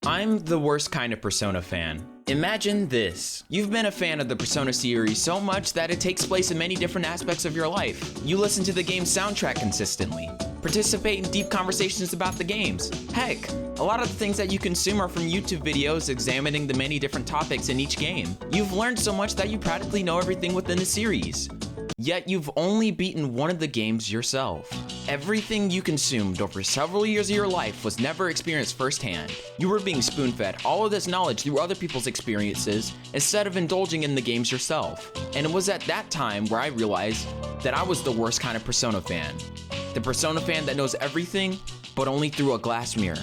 I'm the worst kind of Persona fan. Imagine this. You've been a fan of the Persona series so much that it takes place in many different aspects of your life. You listen to the game's soundtrack consistently, participate in deep conversations about the games. Heck, a lot of the things that you consume are from YouTube videos examining the many different topics in each game. You've learned so much that you practically know everything within the series. Yet you've only beaten one of the games yourself. Everything you consumed over several years of your life was never experienced firsthand. You were being spoon-fed all of this knowledge through other people's experiences instead of indulging in the games yourself. And it was at that time where I realized that I was the worst kind of Persona fan. The Persona fan that knows everything, but only through a glass mirror.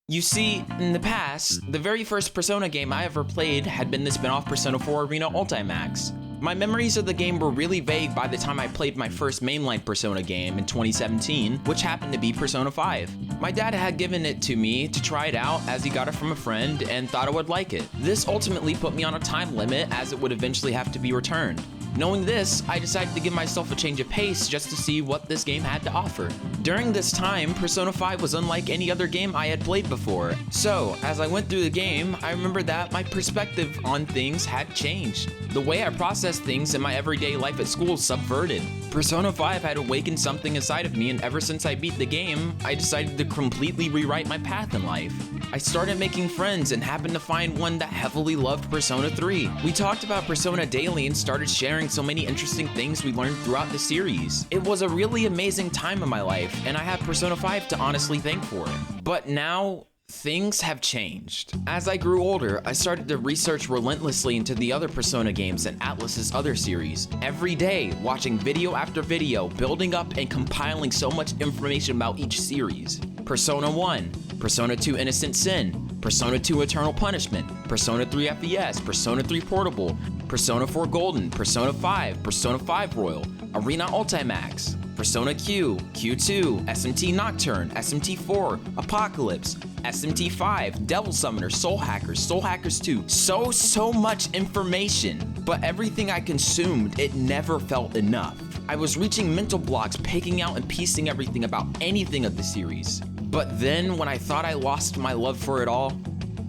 You see, in the past, the very first Persona game I ever played had been the spin-off Persona 4 Arena Ultimax. My memories of the game were really vague by the time I played my first mainline Persona game in 2017, which happened to be Persona 5. My dad had given it to me to try it out as he got it from a friend and thought I would like it. This ultimately put me on a time limit as it would eventually have to be returned. Knowing this, I decided to give myself a change of pace just to see what this game had to offer. During this time, Persona 5 was unlike any other game I had played before. So, as I went through the game, I remembered that my perspective on things had changed. The way I processed things in my everyday life at school subverted. Persona 5 had awakened something inside of me, and ever since I beat the game, I decided to completely rewrite my path in life. I started making friends and happened to find one that heavily loved Persona 3. We talked about Persona daily and started sharing so many interesting things we learned throughout the series. It was a really amazing time in my life, and I have Persona 5 to honestly thank for it. But now, things have changed. As I grew older, I started to research relentlessly into the other Persona games and Atlus's other series. Every day, watching video after video, building up and compiling so much information about each series. Persona 1, Persona 2 Innocent Sin, Persona 2 Eternal Punishment, Persona 3 FES, Persona 3 Portable, Persona 4 Golden, Persona 5, Persona 5 Royal, Arena Ultimax, Persona Q, Q2, SMT Nocturne, SMT4, Apocalypse, SMT5, Devil Summoner, Soul Hackers 2. So much information. But everything I consumed, it never felt enough. I was reaching mental blocks, picking out and piecing everything about anything of the series. But then, when I thought I lost my love for it all,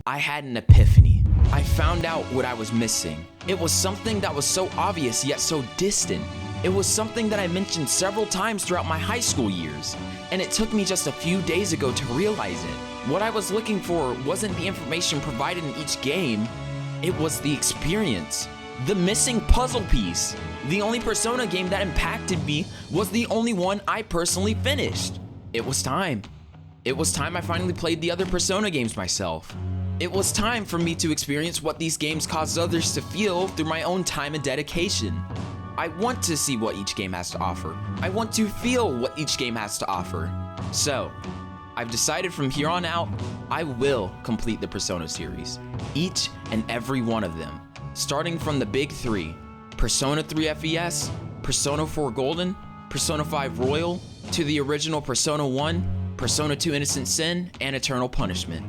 I had an epiphany. I found out what I was missing. It was something that was so obvious yet so distant. It was something that I mentioned several times throughout my high school years, and it took me just a few days ago to realize it. What I was looking for wasn't the information provided in each game, it was the experience. The missing puzzle piece. The only Persona game that impacted me was the only one I personally finished. It was time. It was time I finally played the other Persona games myself. It was time for me to experience what these games caused others to feel through my own time and dedication. I want to see what each game has to offer. I want to feel what each game has to offer. So, I've decided from here on out, I will complete the Persona series. Each and every one of them. Starting from the big three, Persona 3 FES, Persona 4 Golden, Persona 5 Royal, to the original Persona 1, Persona 2 Innocent Sin, and Eternal Punishment.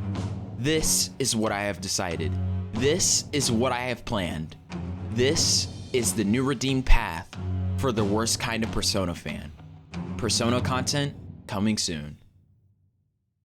This is what I have decided. This is what I have planned. This is the new redeemed path for the worst kind of Persona fan. Persona content coming soon.